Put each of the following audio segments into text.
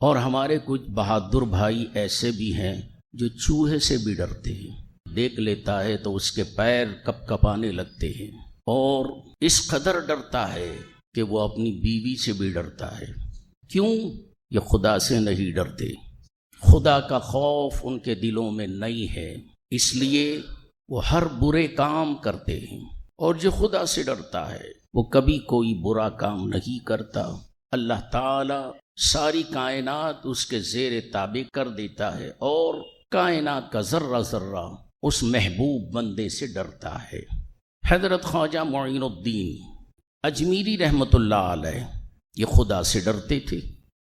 اور ہمارے کچھ بہادر بھائی ایسے بھی ہیں جو چوہے سے بھی ڈرتے ہیں، دیکھ لیتا ہے تو اس کے پیر کپ کپانے لگتے ہیں، اور اس قدر ڈرتا ہے کہ وہ اپنی بیوی سے بھی ڈرتا ہے۔ کیوں؟ یہ خدا سے نہیں ڈرتے، خدا کا خوف ان کے دلوں میں نہیں ہے، اس لیے وہ ہر برے کام کرتے ہیں۔ اور جو خدا سے ڈرتا ہے وہ کبھی کوئی برا کام نہیں کرتا۔ اللہ تعالی ساری کائنات اس کے زیر تابع کر دیتا ہے، اور کائنات کا ذرہ ذرہ اس محبوب بندے سے ڈرتا ہے۔ حضرت خواجہ معین الدین اجمیری رحمۃ اللہ علیہ یہ خدا سے ڈرتے تھے،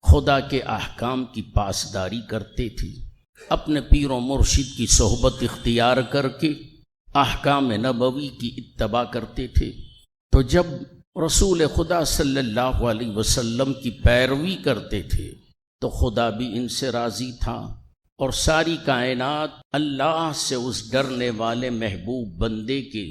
خدا کے احکام کی پاسداری کرتے تھے، اپنے پیر و مرشد کی صحبت اختیار کر کے احکام نبوی کی اتباع کرتے تھے۔ تو جب رسول خدا صلی اللہ علیہ وسلم کی پیروی کرتے تھے تو خدا بھی ان سے راضی تھا، اور ساری کائنات اللہ سے اس ڈرنے والے محبوب بندے کے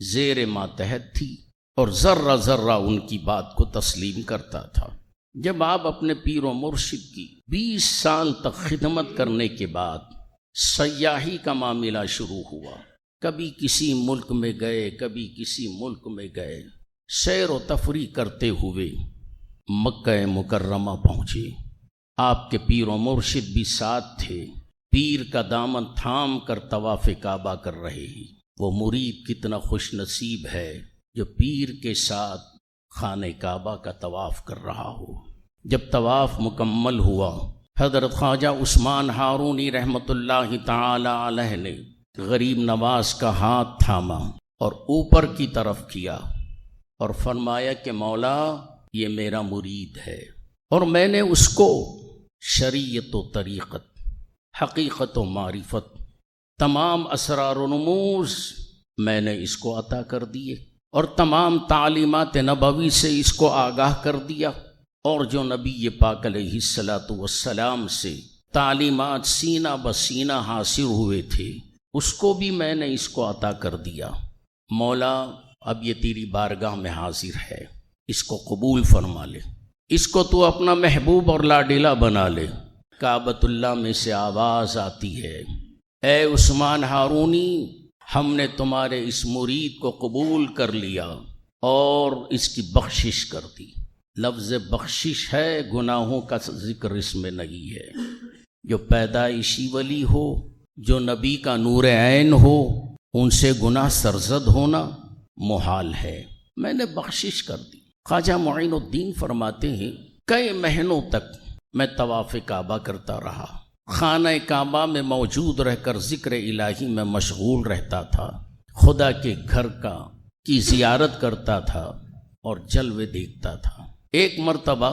زیر ماتحت تھی، اور ذرہ ذرہ ان کی بات کو تسلیم کرتا تھا۔ جب آپ اپنے پیر و مرشد کی 20 سال تک خدمت کرنے کے بعد سیاحی کا معاملہ شروع ہوا، کبھی کسی ملک میں گئے، کبھی کسی ملک میں گئے، سیر و تفریح کرتے ہوئے مکہ مکرمہ پہنچے۔ آپ کے پیر و مرشد بھی ساتھ تھے، پیر کا دامن تھام کر طواف کعبہ کر رہے ہیں۔ وہ مرید کتنا خوش نصیب ہے جو پیر کے ساتھ خانہ کعبہ کا طواف کر رہا ہو۔ جب طواف مکمل ہوا، حضرت خواجہ عثمان ہارونی رحمۃ اللہ تعالی علیہ نے غریب نواز کا ہاتھ تھاما اور اوپر کی طرف کیا اور فرمایا کہ مولا یہ میرا مرید ہے، اور میں نے اس کو شریعت و طریقت، حقیقت و معرفت، تمام اسرار و رموز میں نے اس کو عطا کر دیے، اور تمام تعلیمات نبوی سے اس کو آگاہ کر دیا، اور جو نبی پاک علیہ الصلاۃ والسلام سے تعلیمات سینہ بسینہ حاصل ہوئے تھے اس کو بھی میں نے اس کو عطا کر دیا۔ مولا اب یہ تیری بارگاہ میں حاضر ہے، اس کو قبول فرما لے، اس کو تو اپنا محبوب اور لاڈیلا بنا لے۔ کعبۃ اللہ میں سے آواز آتی ہے، اے عثمان ہارونی، ہم نے تمہارے اس مرید کو قبول کر لیا اور اس کی بخشش کر دی۔ لفظ بخشش ہے، گناہوں کا ذکر اس میں نہیں ہے۔ جو پیدائشی ولی ہو، جو نبی کا نور عین ہو، ان سے گناہ سرزد ہونا محال ہے، میں نے بخشش کر دی۔ خواجہ معین الدین فرماتے ہیں کئی مہینوں تک میں طواف کعبہ کرتا رہا، خانہ کعبہ میں موجود رہ کر ذکر الہی میں مشغول رہتا تھا، خدا کے گھر کی زیارت کرتا تھا اور جلوے دیکھتا تھا۔ ایک مرتبہ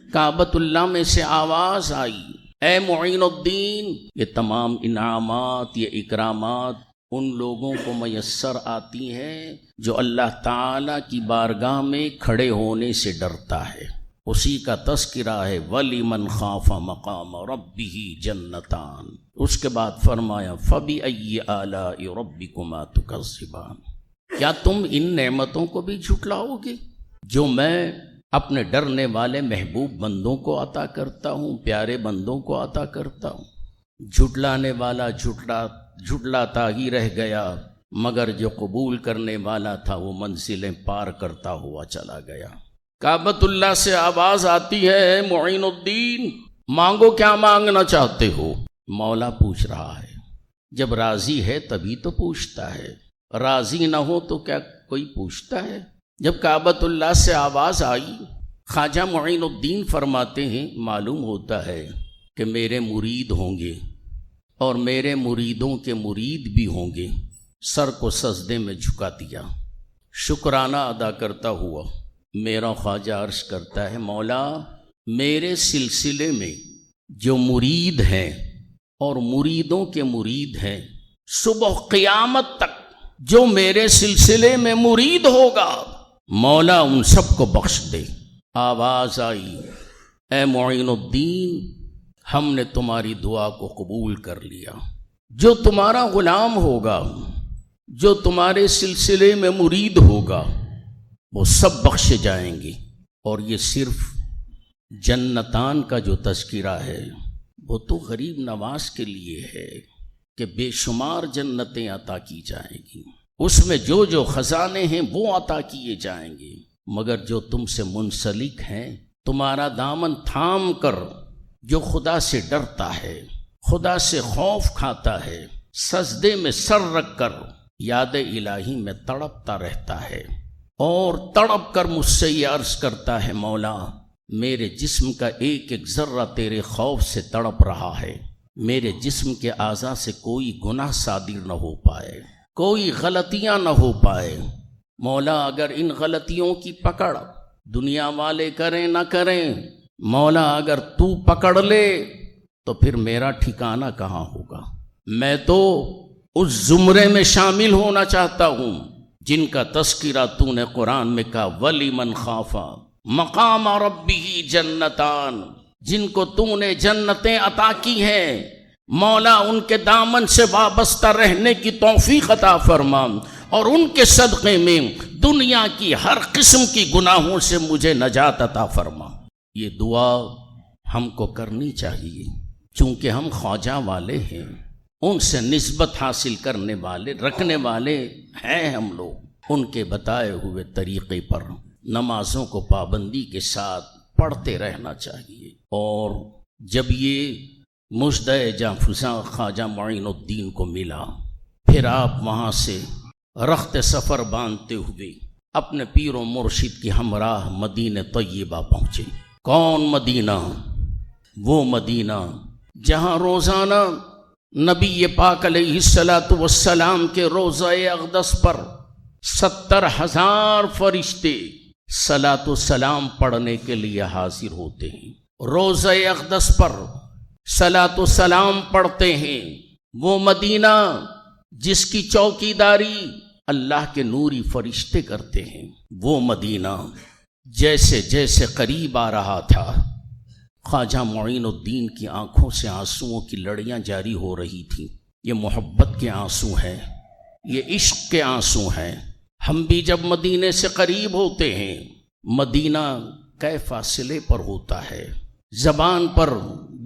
کعبۃ اللہ میں سے آواز آئی، اے معین الدین، یہ تمام انعامات، یہ اکرامات ان لوگوں کو میسر آتی ہیں جو اللہ تعالی کی بارگاہ میں کھڑے ہونے سے ڈرتا ہے۔ اسی کا تذکرہ ہے وَلِمَنْ خَافَ مَقَامَ رَبِّهِ جَنَّتَانِ۔ اس کے بعد فرمایا فَبِأَيِّ آلَاءِ رَبِّكُمَا تُكَذِّبَانِ۔ کیا تم ان نعمتوں کو بھی جھٹلاؤ گے جو میں اپنے ڈرنے والے محبوب بندوں کو عطا کرتا ہوں، پیارے بندوں کو عطا کرتا ہوں؟ جھٹلانے والا جھٹلاتا ہی رہ گیا، مگر جو قبول کرنے والا تھا وہ منزلیں پار کرتا ہوا چلا گیا۔ کعبۃ اللہ سے آواز آتی ہے، معین الدین مانگو، کیا مانگنا چاہتے ہو؟ مولا پوچھ رہا ہے، جب راضی ہے تبھی تو پوچھتا ہے، راضی نہ ہو تو کیا کوئی پوچھتا ہے؟ جب کعبۃ اللہ سے آواز آئی، خواجہ معین الدین فرماتے ہیں معلوم ہوتا ہے کہ میرے مرید ہوں گے اور میرے مریدوں کے مرید بھی ہوں گے۔ سر کو سجدے میں جھکا دیا، شکرانہ ادا کرتا ہوا میرا خواجہ عرض کرتا ہے، مولا میرے سلسلے میں جو مرید ہیں اور مریدوں کے مرید ہیں، صبح قیامت تک جو میرے سلسلے میں مرید ہوگا مولا ان سب کو بخش دے۔ آواز آئی، اے معین الدین، ہم نے تمہاری دعا کو قبول کر لیا، جو تمہارا غلام ہوگا، جو تمہارے سلسلے میں مرید ہوگا، وہ سب بخشے جائیں گے۔ اور یہ صرف جنتان کا جو تذکرہ ہے وہ تو غریب نواز کے لیے ہے کہ بے شمار جنتیں عطا کی جائیں گی، اس میں جو جو خزانے ہیں وہ عطا کیے جائیں گے، مگر جو تم سے منسلک ہیں، تمہارا دامن تھام کر جو خدا سے ڈرتا ہے، خدا سے خوف کھاتا ہے، سجدے میں سر رکھ کر یاد الہی میں تڑپتا رہتا ہے اور تڑپ کر مجھ سے یہ عرض کرتا ہے، مولا میرے جسم کا ایک ایک ذرہ تیرے خوف سے تڑپ رہا ہے، میرے جسم کے اعضاء سے کوئی گناہ صادر نہ ہو پائے، کوئی غلطیاں نہ ہو پائے، مولا اگر ان غلطیوں کی پکڑ دنیا والے کریں نہ کریں، مولا اگر تو پکڑ لے تو پھر میرا ٹھکانہ کہاں ہوگا؟ میں تو اس زمرے میں شامل ہونا چاہتا ہوں جن کا تذکرہ تو نے قرآن میں کہا وَلِمَنْ خَافَ مقام ربہ جنتان، جن کو تو نے جنتیں عطا کی ہیں، مولا ان کے دامن سے وابستہ رہنے کی توفیق عطا فرما اور ان کے صدقے میں دنیا کی ہر قسم کی گناہوں سے مجھے نجات عطا فرما۔ یہ دعا ہم کو کرنی چاہیے، چونکہ ہم خواجہ والے ہیں، ان سے نسبت حاصل کرنے والے رکھنے والے ہیں ہم لوگ، ان کے بتائے ہوئے طریقے پر نمازوں کو پابندی کے ساتھ پڑھتے رہنا چاہیے۔ اور جب یہ مژدہ جاں فزاں خواجہ معین الدین کو ملا، پھر آپ وہاں سے رخت سفر باندھتے ہوئے اپنے پیر و مرشد کی ہمراہ مدینہ طیبہ پہنچے۔ کون مدینہ؟ وہ مدینہ جہاں روزانہ نبی پاک علیہ السلام کے روضہ اقدس پر 70,000 فرشتے صلاۃ و سلام پڑھنے کے لیے حاضر ہوتے ہیں، روضہ اقدس پر صلاۃ و سلام پڑھتے ہیں۔ وہ مدینہ جس کی چوکیداری اللہ کے نوری فرشتے کرتے ہیں، وہ مدینہ جیسے جیسے قریب آ رہا تھا، خواجہ معین الدین کی آنکھوں سے آنسوؤں کی لڑیاں جاری ہو رہی تھیں۔ یہ محبت کے آنسو ہیں، یہ عشق کے آنسو ہیں۔ ہم بھی جب مدینے سے قریب ہوتے ہیں، مدینہ کئے فاصلے پر ہوتا ہے، زبان پر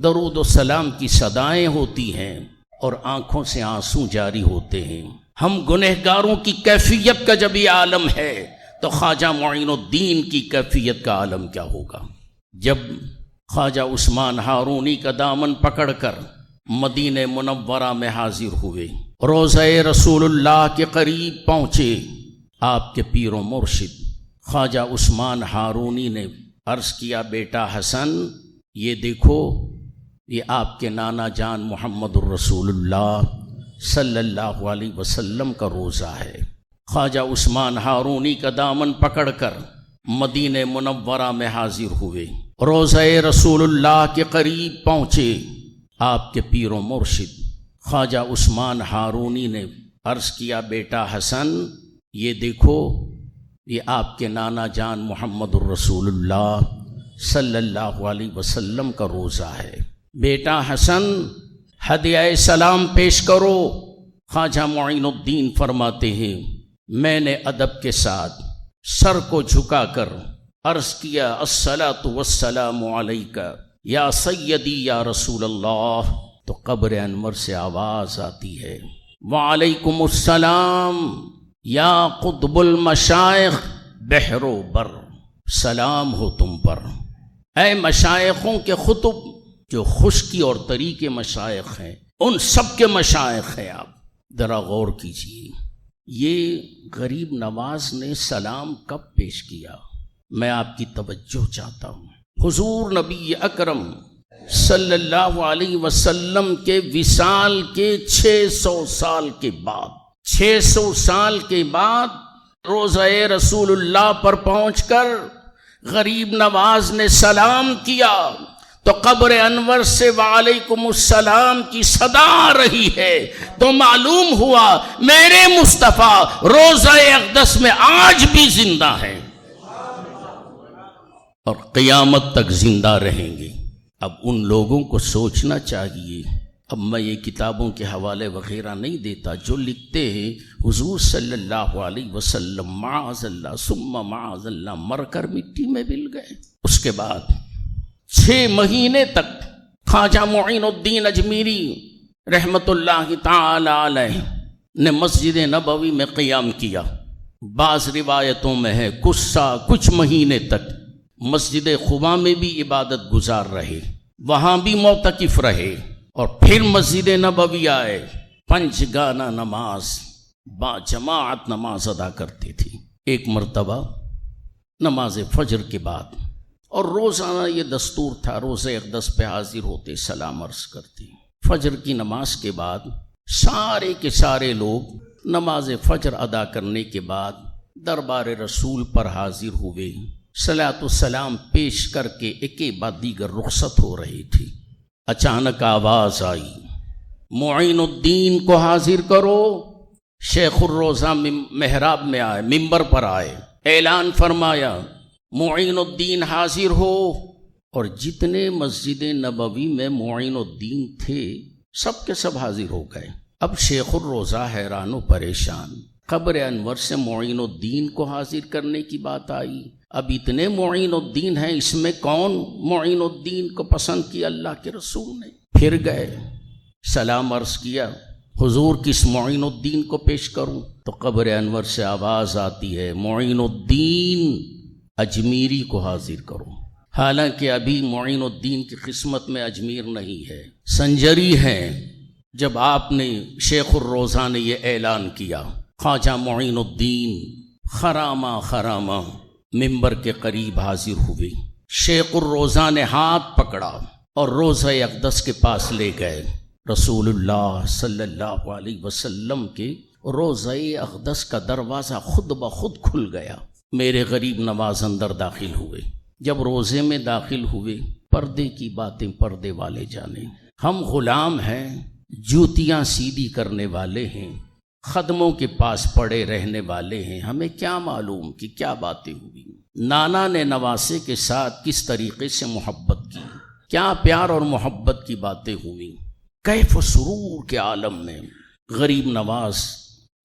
درود و سلام کی صدائیں ہوتی ہیں اور آنکھوں سے آنسو جاری ہوتے ہیں۔ ہم گنہگاروں کی کیفیت کا جب یہ عالم ہے تو خواجہ معین الدین کی کیفیت کا عالم کیا ہوگا؟ جب خواجہ عثمان ہارونی کا دامن پکڑ کر مدینہ منورہ میں حاضر ہوئے، روضہ رسول اللہ کے قریب پہنچے، آپ کے پیر و مرشد خواجہ عثمان ہارونی نے عرض کیا، بیٹا حسن یہ دیکھو، یہ آپ کے نانا جان محمد الرسول اللہ صلی اللہ علیہ وسلم کا روضہ ہے۔ خواجہ عثمان ہارونی کا دامن پکڑ کر مدینہ منورہ میں حاضر ہوئے، روضہ رسول اللہ کے قریب پہنچے، آپ کے پیر و مرشد خواجہ عثمان ہارونی نے عرض کیا، بیٹا حسن یہ دیکھو، یہ آپ کے نانا جان محمد الرسول اللہ صلی اللہ علیہ وسلم کا روضہ ہے، بیٹا حسن ہدیہ سلام پیش کرو۔ خواجہ معین الدین فرماتے ہیں، میں نے ادب کے ساتھ سر کو جھکا کر عرض کیا، الصلاۃ والسلام علیک یا سیدی یا رسول اللہ، تو قبر انور سے آواز آتی ہے، وعلیکم السلام یا قطب المشائخ بحر و بر، سلام ہو تم پر، اے مشائخوں کے خطب، جو خشکی اور تری کے مشائخ ہیں، ان سب کے مشائخ ہیں آپ۔ ذرا غور کیجیے، یہ غریب نواز نے سلام کب پیش کیا؟ میں آپ کی توجہ چاہتا ہوں۔ حضور نبی اکرم صلی اللہ علیہ وسلم کے وصال کے 600 سال کے بعد، 600 سال کے بعد روضہ رسول اللہ پر پہنچ کر غریب نواز نے سلام کیا تو قبر انور سے وعلیکم السلام کی صدا آ رہی ہے، تو معلوم ہوا میرے مصطفیٰ روضہ اقدس میں آج بھی زندہ ہیں اور قیامت تک زندہ رہیں گے۔ اب ان لوگوں کو سوچنا چاہیے۔ اب میں یہ کتابوں کے حوالے وغیرہ نہیں دیتا، جو لکھتے ہیں حضور صلی اللہ علیہ وسلم معاذ اللہ ثم معاذ اللہ مر کر مٹی میں مل گئے، اس کے بعد 6 مہینے تک خواجہ معین الدین اجمیری رحمت اللہ تعالی علیہ نے مسجد نبوی میں قیام کیا۔ بعض روایتوں میں ہے کچھ مہینے تک مسجد قباء میں بھی عبادت گزار رہے، وہاں بھی معتکف رہے، اور پھر مسجد نبوی آئے، 5 گانا نماز با جماعت نماز ادا کرتے تھے۔ ایک مرتبہ نماز فجر کے بعد، اور روزانہ یہ دستور تھا، روزہ اقدس پہ حاضر ہوتے، سلام عرض کرتے۔ فجر کی نماز کے بعد سارے کے سارے لوگ نماز فجر ادا کرنے کے بعد دربار رسول پر حاضر ہوئے، صلاۃ السلام پیش کر کے ایک بعد دیگر رخصت ہو رہی تھی۔ اچانک آواز آئی، معین الدین کو حاضر کرو۔ شیخ الروضہ محراب میں آئے، ممبر پر آئے، اعلان فرمایا معین الدین حاضر ہو، اور جتنے مسجد نبوی میں معین الدین تھے سب کے سب حاضر ہو گئے۔ اب شیخ الروضہ حیران و پریشان، قبر انور سے معین الدین کو حاضر کرنے کی بات آئی، اب اتنے معین الدین ہیں، اس میں کون معین الدین کو پسند کیا اللہ کے رسول نے؟ پھر گئے، سلام عرض کیا، حضور کس معین الدین کو پیش کروں؟ تو قبر انور سے آواز آتی ہے معین الدین اجمیری کو حاضر کرو۔ حالانکہ ابھی معین الدین کی قسمت میں اجمیر نہیں ہے، سنجری ہے۔ جب آپ نے شیخ الروضہ نے یہ اعلان کیا، خواجہ معین الدین خرامہ ممبر کے قریب حاضر ہوئے۔ شیخ الروضہ نے ہاتھ پکڑا اور روضہ اقدس کے پاس لے گئے۔ رسول اللہ صلی اللہ علیہ وسلم کے روضہ اقدس کا دروازہ خود بخود کھل گیا۔ میرے غریب نواز اندر داخل ہوئے۔ جب روضے میں داخل ہوئے، پردے کی باتیں پردے والے جانے، ہم غلام ہیں، جوتیاں سیدھی کرنے والے ہیں، خدموں کے پاس پڑے رہنے والے ہیں، ہمیں کیا معلوم کہ کیا باتیں ہوئی۔ نانا نے نواسے کے ساتھ کس طریقے سے محبت کی، کیا پیار اور محبت کی باتیں ہوئی۔ کیف و سرور کے عالم میں غریب نواز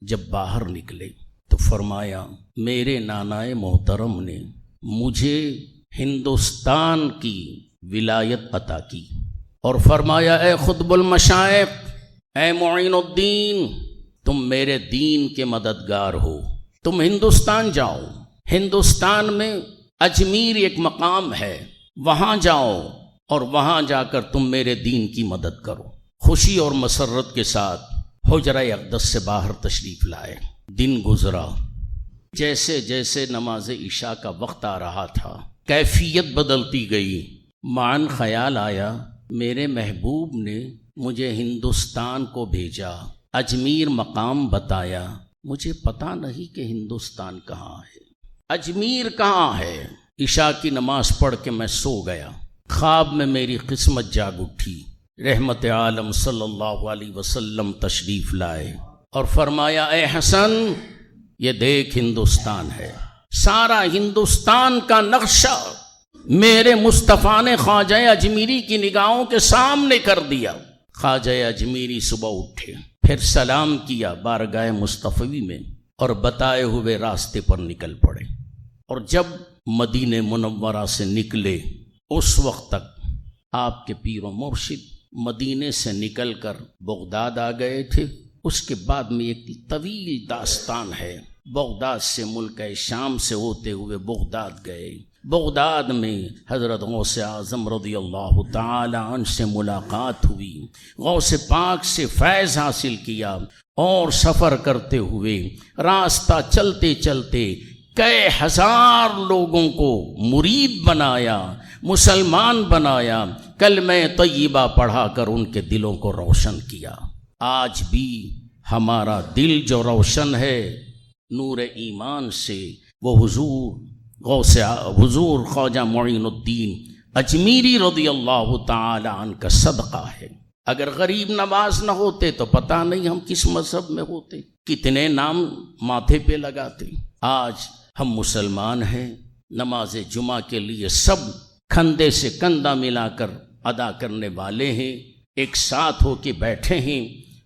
جب باہر نکلے تو فرمایا میرے نانا محترم نے مجھے ہندوستان کی ولایت عطا کی، اور فرمایا اے خطب المشائخ، اے معین الدین، تم میرے دین کے مددگار ہو، تم ہندوستان جاؤ، ہندوستان میں اجمیر ایک مقام ہے، وہاں جاؤ اور وہاں جا کر تم میرے دین کی مدد کرو۔ خوشی اور مسرت کے ساتھ حجرہ اقدس سے باہر تشریف لائے۔ دن گزرا، جیسے جیسے نماز عشاء کا وقت آ رہا تھا کیفیت بدلتی گئی۔ معاً خیال آیا میرے محبوب نے مجھے ہندوستان کو بھیجا، اجمیر مقام بتایا، مجھے پتہ نہیں کہ ہندوستان کہاں ہے، اجمیر کہاں ہے۔ عشاء کی نماز پڑھ کے میں سو گیا، خواب میں میری قسمت جاگ اٹھی۔ رحمت عالم صلی اللہ علیہ وسلم تشریف لائے اور فرمایا اے حسن، یہ دیکھ ہندوستان ہے، سارا ہندوستان کا نقشہ میرے مصطفیٰ نے خواجہ اجمیری کی نگاہوں کے سامنے کر دیا۔ خواجہ اجمیری صبح اٹھے، پھر سلام کیا بارگاہ مصطفی میں اور بتائے ہوئے راستے پر نکل پڑے۔ اور جب مدینہ منورہ سے نکلے، اس وقت تک آپ کے پیر و مرشد مدینے سے نکل کر بغداد آ گئے تھے۔ اس کے بعد میں ایک طویل داستان ہے۔ بغداد سے ملک شام سے ہوتے ہوئے بغداد گئے، بغداد میں حضرت غوث اعظم رضی اللہ تعالی عنہ سے ملاقات ہوئی، غوث پاک سے فیض حاصل کیا، اور سفر کرتے ہوئے راستہ چلتے چلتے کئی ہزار لوگوں کو مرید بنایا، مسلمان بنایا، کلمہ طیبہ پڑھا کر ان کے دلوں کو روشن کیا۔ آج بھی ہمارا دل جو روشن ہے نور ایمان سے، وہ حضور خواجہ معین الدین اجمیری رضی اللہ تعالی عنہ کا صدقہ ہے۔ اگر غریب نواز نہ ہوتے تو پتہ نہیں ہم کس مذہب میں ہوتے، کتنے نام ماتھے پہ لگاتے۔ آج ہم مسلمان ہیں، نماز جمعہ کے لیے سب کندھے سے کندھا ملا کر ادا کرنے والے ہیں، ایک ساتھ ہو کے بیٹھے ہیں،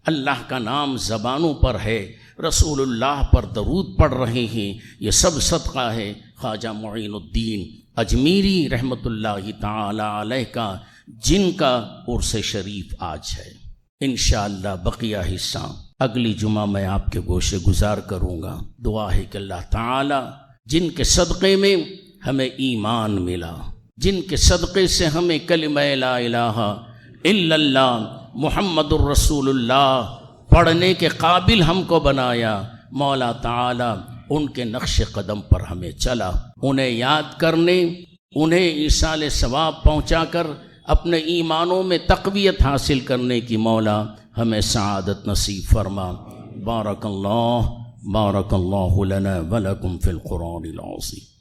اللہ کا نام زبانوں پر ہے، رسول اللہ پر درود پڑھ رہے ہیں، یہ سب صدقہ ہے خواجہ معین الدین اجمیری رحمت اللہ تعالی علیہ کا جن کا عرس شریف آج ہے۔ انشاءاللہ بقیہ حصہ اگلی جمعہ میں آپ کے گوشے گزار کروں گا۔ دعا ہے کہ اللہ تعالی جن کے صدقے میں ہمیں ایمان ملا، جن کے صدقے سے ہمیں کلمہ لا الہ الا اللہ محمد الرسول اللہ پڑھنے کے قابل ہم کو بنایا، مولا تعالی ان کے نقش قدم پر ہمیں چلا، انہیں یاد کرنے، انہیں ایصال ثواب پہنچا کر اپنے ایمانوں میں تقویت حاصل کرنے کی مولا ہمیں سعادت نصیب فرما۔ بارک اللہ لنا ولکم فی القرآن العظیم۔